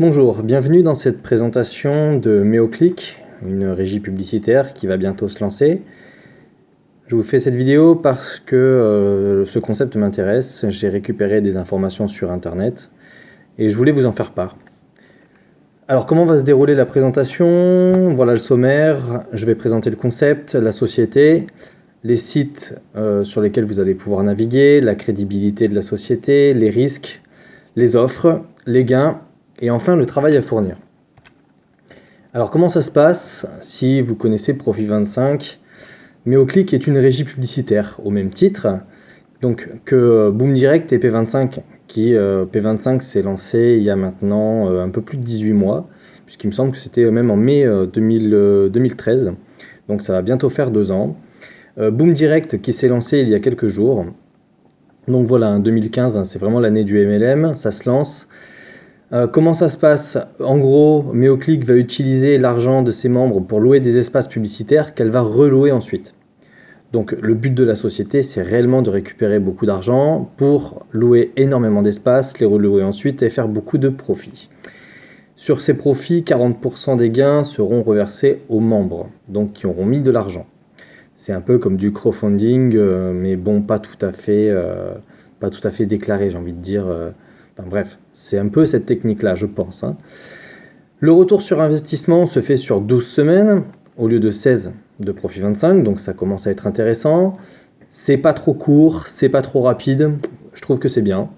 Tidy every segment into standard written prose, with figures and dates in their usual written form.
Bonjour, bienvenue dans cette présentation de Meoclick, une régie publicitaire qui va bientôt se lancer. Je vous fais cette vidéo parce que ce concept m'intéresse. J'ai récupéré des informations sur internet et je voulais vous en faire part. Alors comment va se dérouler la présentation? Voilà le sommaire. Je vais présenter le concept, la société, les sites sur lesquels vous allez pouvoir naviguer, la crédibilité de la société, les risques, les offres, les gains et enfin le travail à fournir. Alors comment ça se passe si vous connaissez Profit25? Meoclick est une régie publicitaire au même titre donc que Boom Direct et P25 qui P25 s'est lancé il y a maintenant un peu plus de 18 mois puisqu'il me semble que c'était même en mai 2013, donc ça va bientôt faire 2 ans. Boom Direct qui s'est lancé il y a quelques jours, donc voilà, 2015 c'est vraiment l'année du MLM, ça se lance. Comment ça se passe? En gros, Meoclick va utiliser l'argent de ses membres pour louer des espaces publicitaires qu'elle va relouer ensuite. Donc le but de la société, c'est réellement de récupérer beaucoup d'argent pour louer énormément d'espaces, les relouer ensuite et faire beaucoup de profits. Sur ces profits, 40% des gains seront reversés aux membres, donc qui auront mis de l'argent. C'est un peu comme du crowdfunding, mais bon, pas tout à fait déclaré, j'ai envie de dire. Enfin bref, c'est un peu cette technique-là, je pense, hein. Le retour sur investissement se fait sur 12 semaines au lieu de 16 de Profit25, donc ça commence à être intéressant. C'est pas trop court, c'est pas trop rapide, je trouve que c'est bien.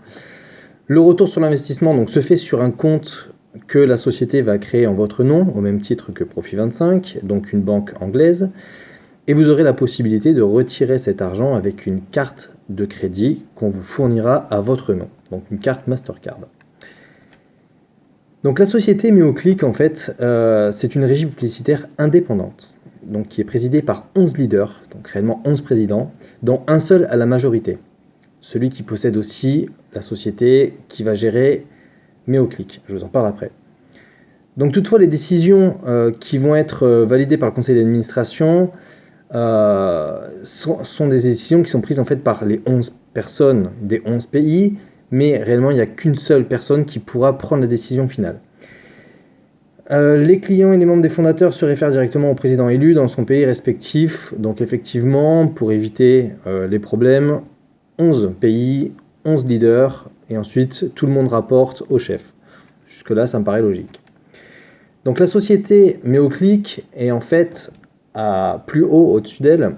Le retour sur l'investissement donc se fait sur un compte que la société va créer en votre nom, au même titre que Profit25, donc une banque anglaise. Et vous aurez la possibilité de retirer cet argent avec une carte de crédit qu'on vous fournira à votre nom, donc une carte Mastercard. Donc la société Meoclick, en fait, c'est une régie publicitaire indépendante, donc qui est présidée par 11 leaders, donc réellement 11 présidents, dont un seul à la majorité, celui qui possède aussi la société qui va gérer Meoclick. Je vous en parle après. Donc toutefois, les décisions qui vont être validées par le conseil d'administration sont des décisions qui sont prises en fait par les 11 personnes des 11 pays, mais réellement il n'y a qu'une seule personne qui pourra prendre la décision finale. Les clients et les membres des fondateurs se réfèrent directement au président élu dans son pays respectif, donc effectivement, pour éviter les problèmes, 11 pays, 11 leaders, et ensuite tout le monde rapporte au chef. Jusque-là, ça me paraît logique. Donc la société Meoclick est en fait plus haut au-dessus d'elle,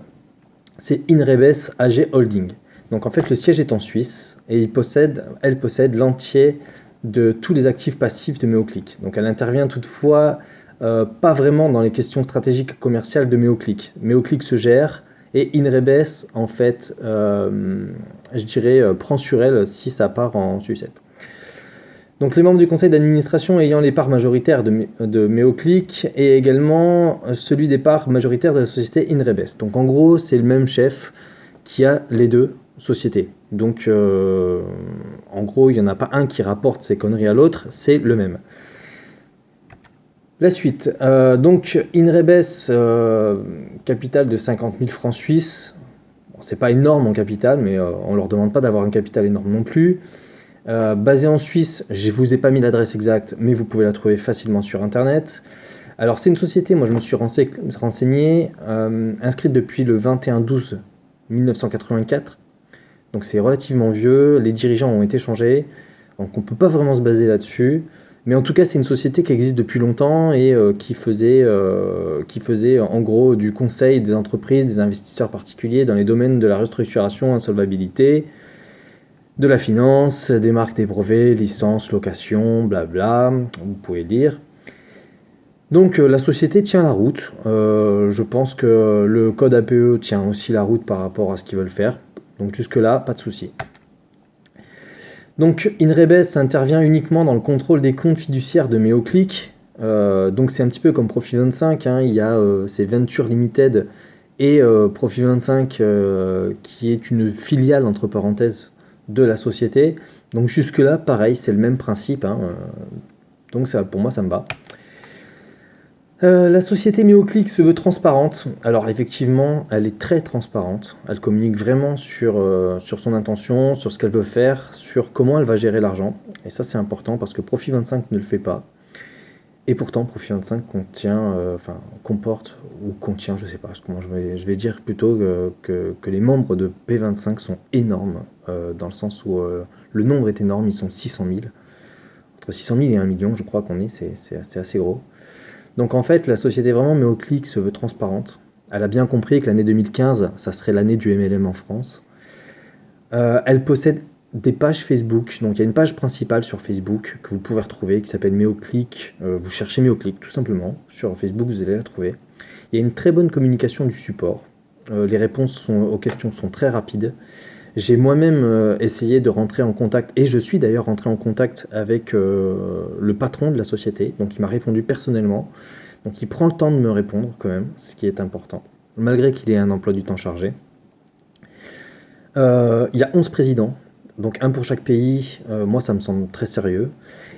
c'est Inrebes AG Holding. Donc en fait le siège est en Suisse et elle possède l'entier de tous les actifs passifs de Meoclick. Donc elle intervient toutefois pas vraiment dans les questions stratégiques commerciales de Meoclick. Meoclick se gère et Inrebes en fait je dirais prend sur elle si ça part en sucette. Donc les membres du conseil d'administration ayant les parts majoritaires de Meoclick et également celui des parts majoritaires de la société Inrebes. Donc en gros, c'est le même chef qui a les deux sociétés. Donc en gros, il n'y en a pas un qui rapporte ses conneries à l'autre, c'est le même. La suite. Donc Inrebes, capital de 50 000 francs suisses. Bon, c'est pas énorme en capital, mais on ne leur demande pas d'avoir un capital énorme non plus. Basé en Suisse, je ne vous ai pas mis l'adresse exacte, mais vous pouvez la trouver facilement sur internet. Alors c'est une société, moi je me suis renseigné, inscrite depuis le 21/12/1984, donc c'est relativement vieux, les dirigeants ont été changés, donc on ne peut pas vraiment se baser là-dessus, mais en tout cas c'est une société qui existe depuis longtemps et qui faisait en gros du conseil des entreprises, des investisseurs particuliers dans les domaines de la restructuration, insolvabilité, de la finance, des marques, des brevets, licences, location, blabla, vous pouvez lire. Donc la société tient la route, je pense que le code APE tient aussi la route par rapport à ce qu'ils veulent faire, donc jusque là, pas de souci. Donc Inrebes intervient uniquement dans le contrôle des comptes fiduciaires de Meoclick, donc c'est un petit peu comme Profit25, hein, il y a c'est Venture Limited et Profit25 qui est une filiale entre parenthèses de la société. Donc jusque là pareil, c'est le même principe, hein, donc ça, pour moi ça me va. La société MeoClick se veut transparente. Alors effectivement, elle est très transparente. Elle communique vraiment sur son intention, sur ce qu'elle veut faire, sur comment elle va gérer l'argent. Et ça, c'est important parce que Profit25 ne le fait pas. Et pourtant, Profit25 comporte ou contient, je sais pas comment je vais dire plutôt que les membres de P25 sont énormes, dans le sens où le nombre est énorme, ils sont 600 000. Entre 600 000 et 1 million, je crois qu'on est, c'est assez gros. Donc en fait, la société vraiment MeoClick se veut transparente. Elle a bien compris que l'année 2015, ça serait l'année du MLM en France. Elle possède des pages Facebook. Donc il y a une page principale sur Facebook que vous pouvez retrouver qui s'appelle MeoClick. Vous cherchez MeoClick tout simplement. Sur Facebook, vous allez la trouver. Il y a une très bonne communication du support. Les réponses aux questions sont très rapides. J'ai moi-même essayé de rentrer en contact, et je suis d'ailleurs rentré en contact avec le patron de la société, donc il m'a répondu personnellement, donc il prend le temps de me répondre quand même, ce qui est important, malgré qu'il ait un emploi du temps chargé. Il y a 11 présidents, donc un pour chaque pays, moi ça me semble très sérieux.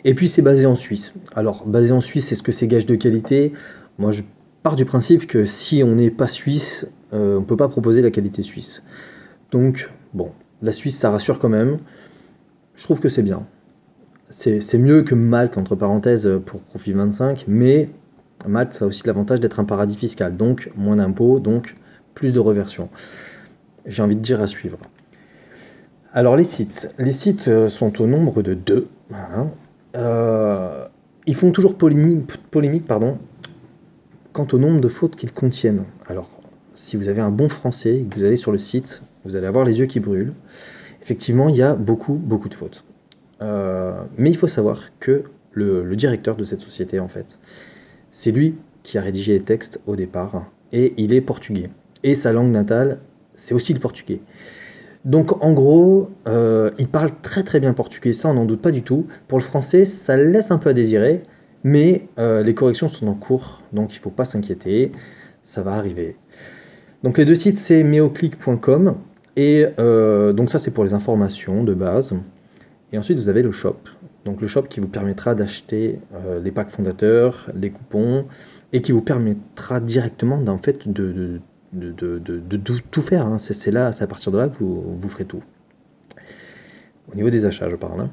Et puis c'est basé en Suisse. Alors basé en Suisse, est-ce que c'est gage de qualité? Moi je pars du principe que si on n'est pas suisse, on ne peut pas proposer la qualité suisse. Donc bon, la Suisse ça rassure quand même, je trouve que c'est bien. C'est mieux que Malte, entre parenthèses, pour Profit25, mais Malte ça a aussi l'avantage d'être un paradis fiscal, donc moins d'impôts, donc plus de reversion. J'ai envie de dire à suivre. Alors les sites sont au nombre de 2. Hein. Ils font toujours polémique pardon, quant au nombre de fautes qu'ils contiennent. Alors, si vous avez un bon français et que vous allez sur le site, vous allez avoir les yeux qui brûlent. Effectivement, il y a beaucoup de fautes. Mais il faut savoir que le directeur de cette société, en fait, c'est lui qui a rédigé les textes au départ, et il est portugais. Et sa langue natale, c'est aussi le portugais. Donc en gros, il parle très bien portugais, ça on n'en doute pas du tout. Pour le français, ça laisse un peu à désirer, mais les corrections sont en cours, donc il ne faut pas s'inquiéter, ça va arriver. Donc les deux sites, c'est meoclick.com, et donc ça c'est pour les informations de base. Et ensuite vous avez le shop, donc le shop qui vous permettra d'acheter les packs fondateurs, les coupons, et qui vous permettra directement en fait de tout faire. Hein. C'est là, c'est à partir de là que vous ferez tout. Au niveau des achats, je parle. Hein.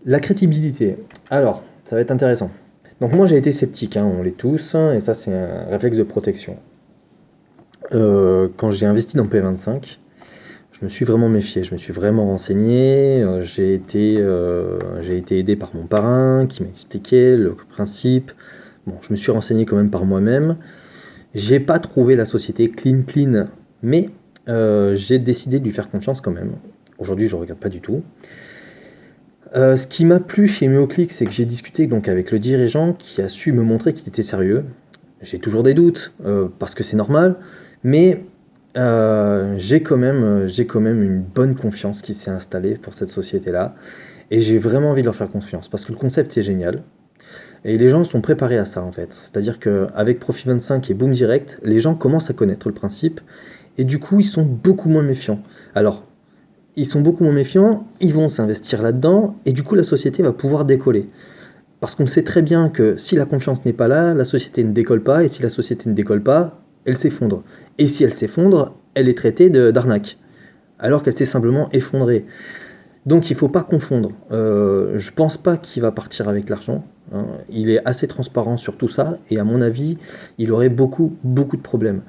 La crédibilité. Alors, ça va être intéressant. Donc moi j'ai été sceptique, hein, on l'est tous, hein, et ça c'est un réflexe de protection. Quand j'ai investi dans P25, je me suis vraiment méfié, je me suis vraiment renseigné, j'ai été aidé par mon parrain qui m'a expliqué le principe. Bon, je me suis renseigné quand même par moi-même. J'ai pas trouvé la société clean, mais j'ai décidé de lui faire confiance quand même. Aujourd'hui, je ne regarde pas du tout. Ce qui m'a plu chez MeoClick, c'est que j'ai discuté donc avec le dirigeant qui a su me montrer qu'il était sérieux. J'ai toujours des doutes, parce que c'est normal, mais j'ai quand même une bonne confiance qui s'est installée pour cette société-là, et j'ai vraiment envie de leur faire confiance, parce que le concept est génial, et les gens sont préparés à ça en fait. C'est-à-dire qu'avec Profit25 et Boom Direct, les gens commencent à connaître le principe, et du coup ils sont beaucoup moins méfiants. Alors, ils sont beaucoup moins méfiants, ils vont s'investir là-dedans, et du coup la société va pouvoir décoller. Parce qu'on sait très bien que si la confiance n'est pas là, la société ne décolle pas, et si la société ne décolle pas, elle s'effondre. Et si elle s'effondre, elle est traitée d'arnaque, alors qu'elle s'est simplement effondrée. Donc il ne faut pas confondre. Je pense pas qu'il va partir avec l'argent. Hein. Il est assez transparent sur tout ça, et à mon avis, il aurait beaucoup de problèmes.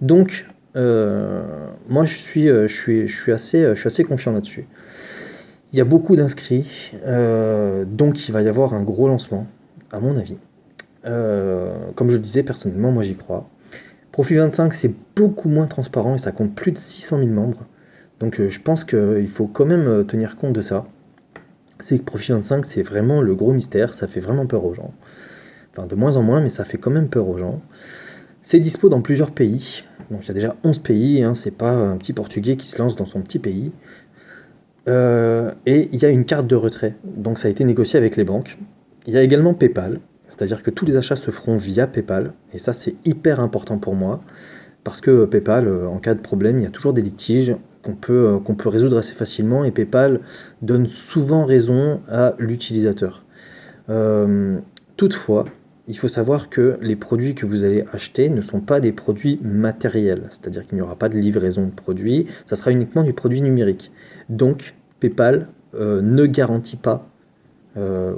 Donc, moi je suis assez confiant là-dessus. Il y a beaucoup d'inscrits, donc il va y avoir un gros lancement, à mon avis. Comme je le disais, personnellement, moi j'y crois. Profit25, c'est beaucoup moins transparent et ça compte plus de 600 000 membres. Donc je pense qu'il faut quand même tenir compte de ça. C'est que Profit25, c'est vraiment le gros mystère, ça fait vraiment peur aux gens. Enfin, de moins en moins, mais ça fait quand même peur aux gens. C'est dispo dans plusieurs pays. Donc il y a déjà 11 pays, hein, c'est pas un petit Portugais qui se lance dans son petit pays. Et il y a une carte de retrait, donc ça a été négocié avec les banques. Il y a également PayPal, c'est-à-dire que tous les achats se feront via PayPal, et ça c'est hyper important pour moi, parce que PayPal, en cas de problème, il y a toujours des litiges qu'on peut résoudre assez facilement, et PayPal donne souvent raison à l'utilisateur. Toutefois, il faut savoir que les produits que vous allez acheter ne sont pas des produits matériels, c'est-à-dire qu'il n'y aura pas de livraison de produits, ça sera uniquement du produit numérique. Donc PayPal ne garantit pas, euh,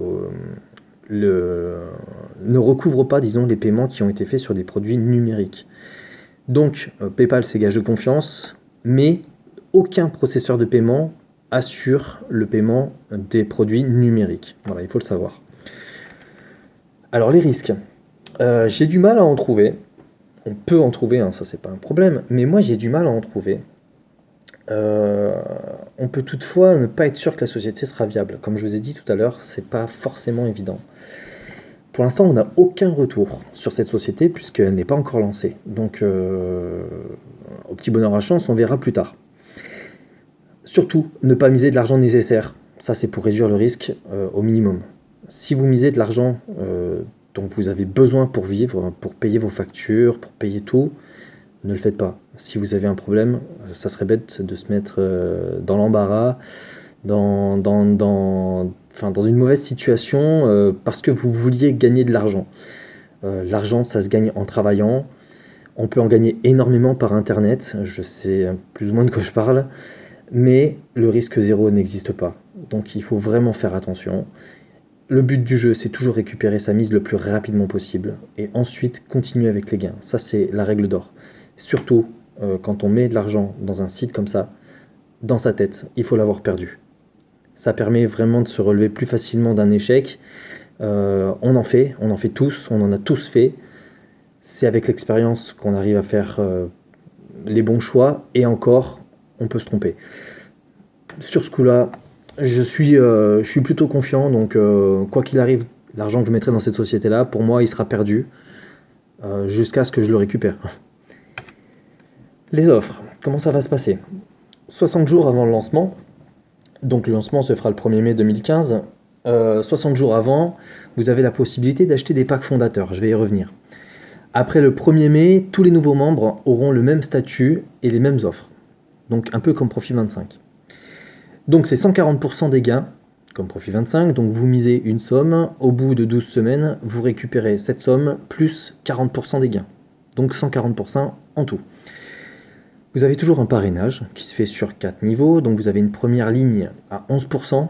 ne recouvre pas, disons, les paiements qui ont été faits sur des produits numériques. Donc PayPal, c'est gage de confiance, mais aucun processeur de paiement assure le paiement des produits numériques. Voilà, il faut le savoir. Alors les risques. J'ai du mal à en trouver. On peut en trouver, hein, ça c'est pas un problème, mais moi j'ai du mal à en trouver. On peut toutefois ne pas être sûr que la société sera viable. Comme je vous ai dit tout à l'heure, c'est pas forcément évident. Pour l'instant, on n'a aucun retour sur cette société puisqu'elle n'est pas encore lancée. Donc, au petit bonheur à chance, on verra plus tard. Surtout, ne pas miser de l'argent nécessaire. Ça, c'est pour réduire le risque au minimum. Si vous misez de l'argent dont vous avez besoin pour vivre, pour payer vos factures, pour payer tout, ne le faites pas. Si vous avez un problème, ça serait bête de se mettre dans l'embarras, dans une mauvaise situation parce que vous vouliez gagner de l'argent. L'argent, ça se gagne en travaillant. On peut en gagner énormément par Internet. Je sais plus ou moins de quoi je parle. Mais le risque zéro n'existe pas. Donc il faut vraiment faire attention. Le but du jeu, c'est toujours récupérer sa mise le plus rapidement possible et ensuite continuer avec les gains. Ça, c'est la règle d'or. Surtout quand on met de l'argent dans un site comme ça, dans sa tête, il faut l'avoir perdu. Ça permet vraiment de se relever plus facilement d'un échec. On en fait tous, on en a tous fait. C'est avec l'expérience qu'on arrive à faire les bons choix et encore, on peut se tromper. Sur ce coup-là, je suis plutôt confiant, donc quoi qu'il arrive, l'argent que je mettrai dans cette société-là, pour moi, il sera perdu jusqu'à ce que je le récupère. Les offres, comment ça va se passer? 60 jours avant le lancement, donc le lancement se fera le 1er mai 2015, 60 jours avant, vous avez la possibilité d'acheter des packs fondateurs, je vais y revenir. Après le 1er mai, tous les nouveaux membres auront le même statut et les mêmes offres, donc un peu comme Profit 25. Donc c'est 140% des gains, comme Profit 25, donc vous misez une somme, au bout de 12 semaines, vous récupérez cette somme plus 40% des gains, donc 140% en tout. Vous avez toujours un parrainage qui se fait sur 4 niveaux, donc vous avez une première ligne à 11%,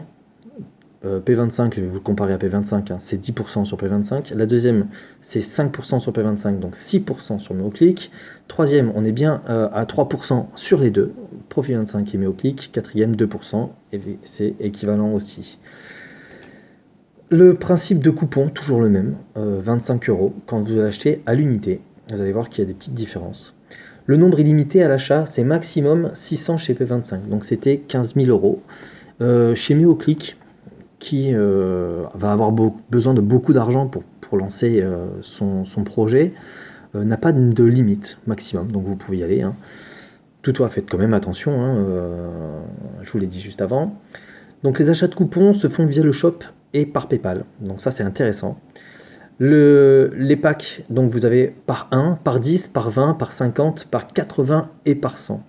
P25, je vais vous le comparer à P25, hein, c'est 10% sur P25. La deuxième, c'est 5% sur P25, donc 6% sur MeoClick. Troisième, on est bien à 3% sur les deux, Profit 25 et MeoClick. Quatrième, 2%, et c'est équivalent aussi. Le principe de coupon, toujours le même, 25 € quand vous achetez à l'unité. Vous allez voir qu'il y a des petites différences. Le nombre illimité à l'achat, c'est maximum 600 chez P25, donc c'était 15 000 €. Chez MeoClick, qui va avoir besoin de beaucoup d'argent pour lancer son projet, n'a pas de limite maximum, donc vous pouvez y aller. Hein. Toutefois, faites quand même attention, hein, je vous l'ai dit juste avant. Donc les achats de coupons se font via le shop et par PayPal, donc ça c'est intéressant. Les packs, donc vous avez par 1, par 10, par 20, par 50, par 80 et par 100.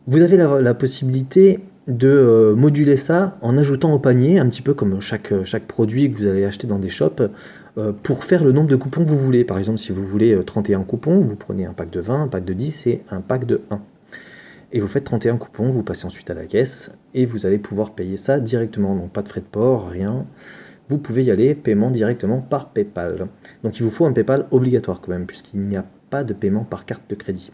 Vous avez la possibilité de moduler ça en ajoutant au panier, un petit peu comme chaque produit que vous allez acheter dans des shops, pour faire le nombre de coupons que vous voulez. Par exemple, si vous voulez 31 coupons, vous prenez un pack de 20, un pack de 10 et un pack de 1. Et vous faites 31 coupons, vous passez ensuite à la caisse et vous allez pouvoir payer ça directement. Donc pas de frais de port, rien. Vous pouvez y aller, paiement directement par PayPal. Donc il vous faut un PayPal obligatoire quand même, puisqu'il n'y a pas de paiement par carte de crédit.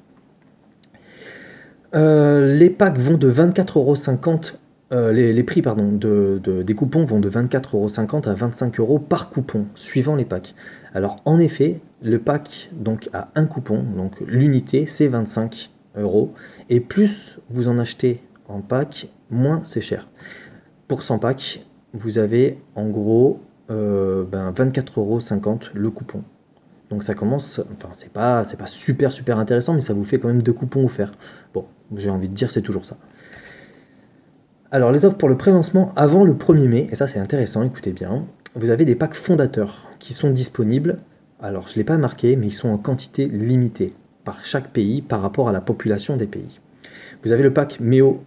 Les packs vont de 24,50 €, les prix pardon, des coupons vont de 24,50 € à 25 € par coupon, suivant les packs. Alors en effet, le pack donc a un coupon, donc l'unité c'est 25 €, et plus vous en achetez en pack, moins c'est cher. Pour 100 packs, vous avez en gros 24,50 € le coupon. Donc ça commence, enfin c'est pas super intéressant, mais ça vous fait quand même 2 coupons offerts. Bon, j'ai envie de dire c'est toujours ça. Alors les offres pour le pré-lancement avant le 1er mai, et ça c'est intéressant, écoutez bien, vous avez des packs fondateurs qui sont disponibles. Alors je ne l'ai pas marqué, mais ils sont en quantité limitée par chaque pays par rapport à la population des pays. Vous avez le pack Meo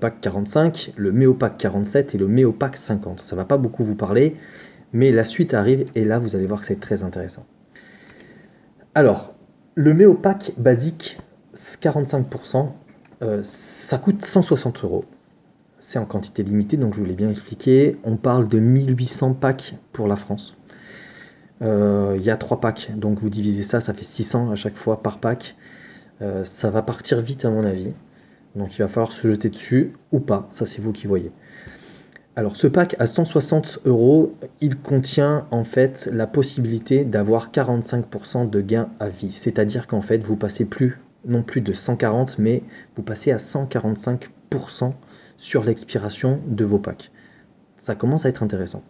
pack 45, le Meo pack 47 et le Meo pack 50. Ça va pas beaucoup vous parler, Mais la suite arrive et là, vous allez voir que c'est très intéressant. Alors, le Méo Pack basique, 45%, ça coûte 160 euros. C'est en quantité limitée, donc je vous l'ai bien expliqué. On parle de 1800 packs pour la France. Il y a 3 packs, donc vous divisez ça, ça fait 600 à chaque fois par pack. Ça va partir vite à mon avis. Donc il va falloir se jeter dessus ou pas, ça c'est vous qui voyez. Alors ce pack à 160 euros, il contient en fait la possibilité d'avoir 45% de gain à vie. C'est-à-dire qu'en fait vous passez non plus de 140, mais vous passez à 145% sur l'expiration de vos packs. Ça commence à être intéressant.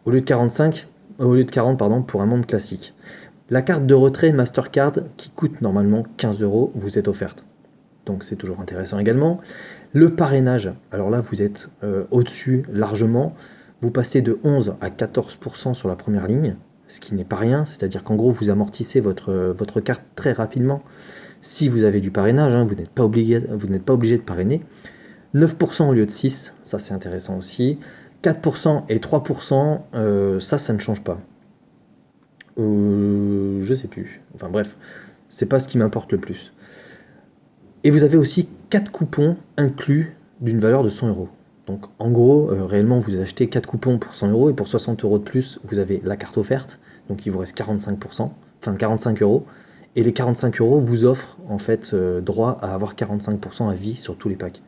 Au lieu de 40 pardon, pour un membre classique. La carte de retrait Mastercard qui coûte normalement 15 euros vous est offerte. Donc c'est toujours intéressant également. Le parrainage, alors là vous êtes au-dessus largement. Vous passez de 11 à 14% sur la première ligne, ce qui n'est pas rien, c'est-à-dire qu'en gros vous amortissez votre carte très rapidement. Si vous avez du parrainage, hein, vous n'êtes pas obligé de parrainer. 9% au lieu de 6, ça c'est intéressant aussi. 4% et 3%, ça ne change pas. Je sais plus. Enfin bref, c'est pas ce qui m'importe le plus. Et vous avez aussi 4 coupons inclus d'une valeur de 100 euros. Donc en gros, réellement, vous achetez 4 coupons pour 100 euros et pour 60 euros de plus, vous avez la carte offerte. Donc il vous reste 45%, enfin 45 euros. Et les 45 euros vous offrent en fait droit à avoir 45% à vie sur tous les packs.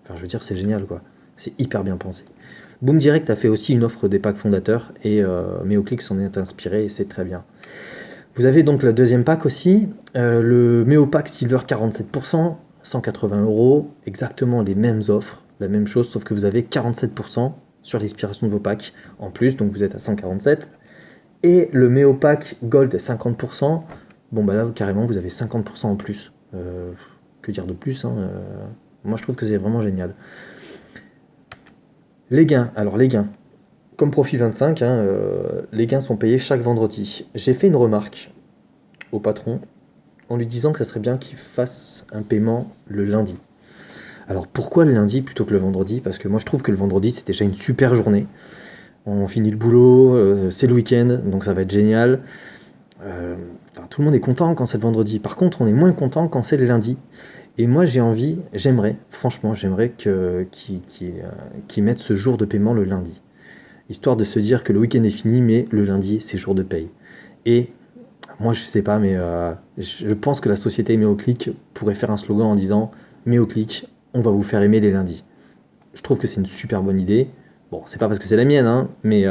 Enfin, je veux dire, c'est génial quoi. C'est hyper bien pensé. Boom Direct a fait aussi une offre des packs fondateurs et Meoclick s'en est inspiré et c'est très bien. Vous avez donc le deuxième pack aussi, le Méo Pack Silver 47%, 180 euros, exactement les mêmes offres, la même chose, sauf que vous avez 47% sur l'expiration de vos packs en plus, donc vous êtes à 147. Et le Méo Pack Gold 50%, bon bah là carrément vous avez 50% en plus. Que dire de plus hein, moi je trouve que c'est vraiment génial. Les gains, alors les gains, comme Profit 25, hein, les gains sont payés chaque vendredi. J'ai fait une remarque au patron en lui disant que ça serait bien qu'il fasse un paiement le lundi. Alors pourquoi le lundi plutôt que le vendredi? Parce que moi je trouve que le vendredi c'est déjà une super journée. On finit le boulot, c'est le week-end, donc ça va être génial. Enfin, tout le monde est content quand c'est le vendredi. Par contre, on est moins content quand c'est le lundi. Et moi franchement, j'aimerais qu'ils mettent ce jour de paiement le lundi. Histoire de se dire que le week-end est fini, mais le lundi c'est jour de paye. Et moi, je sais pas, mais je pense que la société Méoclick pourrait faire un slogan en disant Méoclick, on va vous faire aimer les lundis. Je trouve que c'est une super bonne idée. Bon, c'est pas parce que c'est la mienne, hein, mais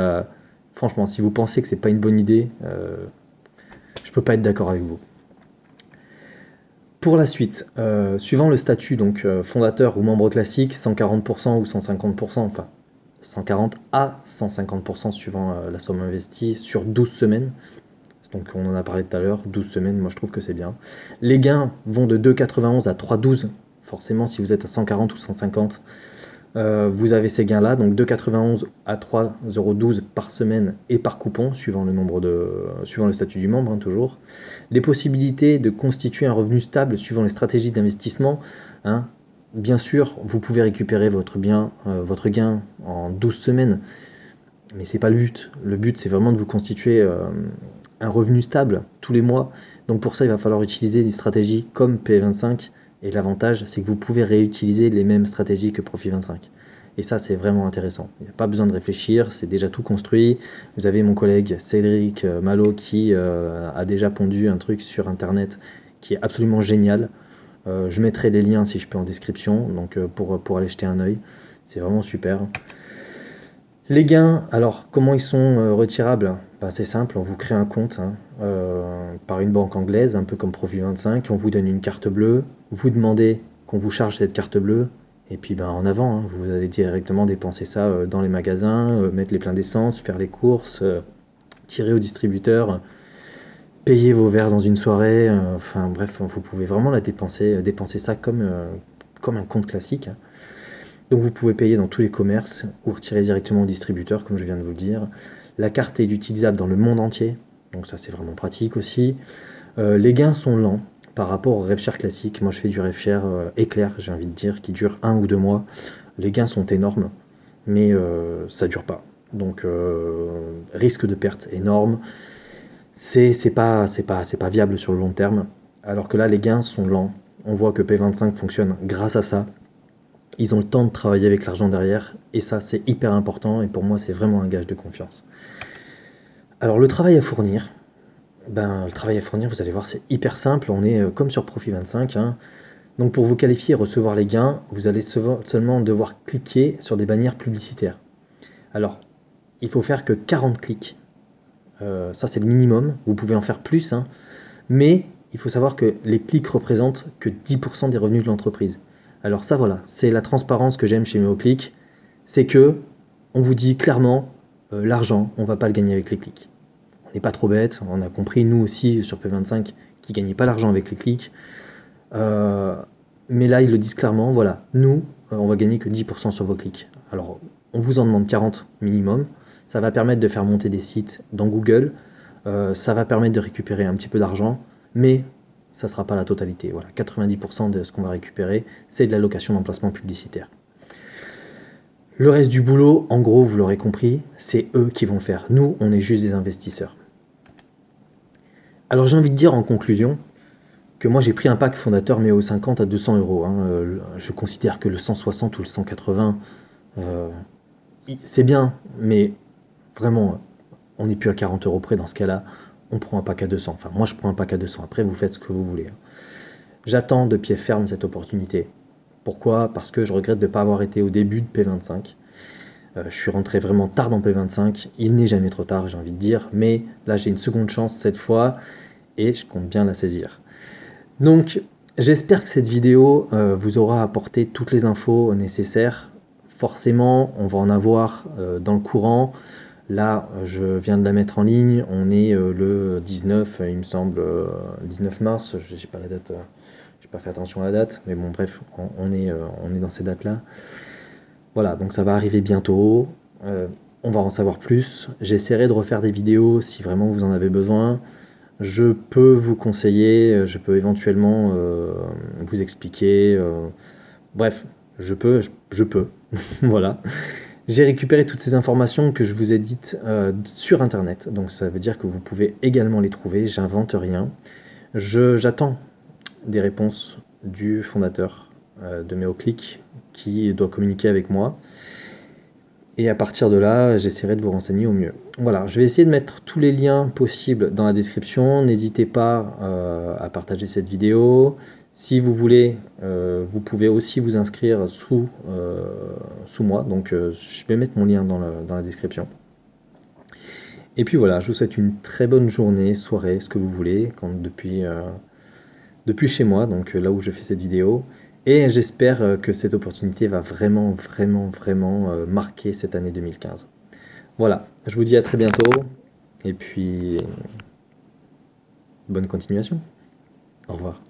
franchement, si vous pensez que c'est pas une bonne idée, je peux pas être d'accord avec vous. Pour la suite, suivant le statut, donc fondateur ou membre classique, 140% ou 150%, enfin 140 à 150% suivant la somme investie sur 12 semaines. Donc on en a parlé tout à l'heure, 12 semaines, moi je trouve que c'est bien. Les gains vont de 2,91 à 3,12. Forcément, si vous êtes à 140 ou 150, vous avez ces gains-là. Donc 2,91 à 3,012 par semaine et par coupon, suivant le statut du membre, hein, toujours. Les possibilités de constituer un revenu stable suivant les stratégies d'investissement. Hein. Bien sûr, vous pouvez récupérer votre gain en 12 semaines, mais c'est pas le but. Le but, c'est vraiment de vous constituer un revenu stable tous les mois. Donc pour ça, il va falloir utiliser des stratégies comme P25. Et l'avantage, c'est que vous pouvez réutiliser les mêmes stratégies que Profit 25. Et ça, c'est vraiment intéressant. Il n'y a pas besoin de réfléchir, c'est déjà tout construit. Vous avez mon collègue Cédric Malo qui a déjà pondu un truc sur Internet qui est absolument génial. Je mettrai les liens si je peux en description, donc pour aller jeter un œil. C'est vraiment super. Les gains, alors comment ils sont retirables? Bah, c'est simple, on vous crée un compte hein, par une banque anglaise, un peu comme Profit25, on vous donne une carte bleue, vous demandez qu'on vous charge cette carte bleue, et puis ben, en avant, hein, vous allez directement dépenser ça dans les magasins, mettre les pleins d'essence, faire les courses, tirer au distributeur, payer vos verres dans une soirée, enfin bref, vous pouvez vraiment dépenser ça comme un compte classique. Hein. Donc vous pouvez payer dans tous les commerces ou retirer directement au distributeur, comme je viens de vous le dire. La carte est utilisable dans le monde entier, donc ça c'est vraiment pratique aussi. Les gains sont lents par rapport au RevShare classique. Moi je fais du RevShare éclair, j'ai envie de dire, qui dure 1 ou 2 mois. Les gains sont énormes, mais ça dure pas. donc risque de perte énorme. C'est pas viable sur le long terme. Alors que là, les gains sont lents. On voit que P25 fonctionne grâce à ça. Ils ont le temps de travailler avec l'argent derrière, et ça, c'est hyper important, et pour moi, c'est vraiment un gage de confiance. Alors, le travail à fournir, vous allez voir, c'est hyper simple. On est comme sur Profit25, hein. Donc, pour vous qualifier et recevoir les gains, vous allez seulement devoir cliquer sur des bannières publicitaires. Alors, il faut faire que 40 clics. Ça, c'est le minimum. Vous pouvez en faire plus, hein. Mais il faut savoir que les clics représentent que 10% des revenus de l'entreprise. Alors ça, voilà, c'est la transparence que j'aime chez MeoClick. C'est que on vous dit clairement, l'argent, on ne va pas le gagner avec les clics. On n'est pas trop bête, on a compris, nous aussi, sur P25, qui ne gagnaient pas l'argent avec les clics. Mais là, ils le disent clairement, voilà, nous, on va gagner que 10% sur vos clics. Alors, on vous en demande 40 minimum. Ça va permettre de faire monter des sites dans Google. Ça va permettre de récupérer un petit peu d'argent, mais ça ne sera pas la totalité. Voilà, 90% de ce qu'on va récupérer, c'est de l'allocation d'emplacement publicitaire. Le reste du boulot, en gros, vous l'aurez compris, c'est eux qui vont le faire. Nous, on est juste des investisseurs. Alors j'ai envie de dire en conclusion que moi j'ai pris un pack fondateur Meo 50 à 200 euros. Je considère que le 160 ou le 180, c'est bien, mais vraiment, on n'est plus à 40 euros près dans ce cas-là. On prend un pack à 200. Enfin, moi je prends un pack à 200. Après, vous faites ce que vous voulez. J'attends de pied ferme cette opportunité. Pourquoi? Parce que je regrette de ne pas avoir été au début de P25. Je suis rentré vraiment tard dans P25. Il n'est jamais trop tard, j'ai envie de dire. Mais là, j'ai une seconde chance cette fois et je compte bien la saisir. Donc, j'espère que cette vidéo vous aura apporté toutes les infos nécessaires. Forcément, on va en avoir dans le courant. Là, je viens de la mettre en ligne. On est le 19, il me semble, 19 mars. Je n'ai pas la date, j'ai pas fait attention à la date, mais bon, bref, on est dans ces dates-là. Voilà, donc ça va arriver bientôt. On va en savoir plus. J'essaierai de refaire des vidéos si vraiment vous en avez besoin. Je peux vous conseiller, je peux éventuellement vous expliquer. Bref, je peux. Voilà. J'ai récupéré toutes ces informations que je vous ai dites sur Internet. Donc ça veut dire que vous pouvez également les trouver. J'invente rien. J'attends des réponses du fondateur de MeoClick qui doit communiquer avec moi. Et à partir de là, j'essaierai de vous renseigner au mieux. Voilà, je vais essayer de mettre tous les liens possibles dans la description. N'hésitez pas à partager cette vidéo. Si vous voulez, vous pouvez aussi vous inscrire sous moi. Donc je vais mettre mon lien dans la description. Et puis voilà, je vous souhaite une très bonne journée, soirée, ce que vous voulez, depuis chez moi, donc là où je fais cette vidéo. Et j'espère que cette opportunité va vraiment marquer cette année 2015. Voilà, je vous dis à très bientôt, et puis bonne continuation. Au revoir.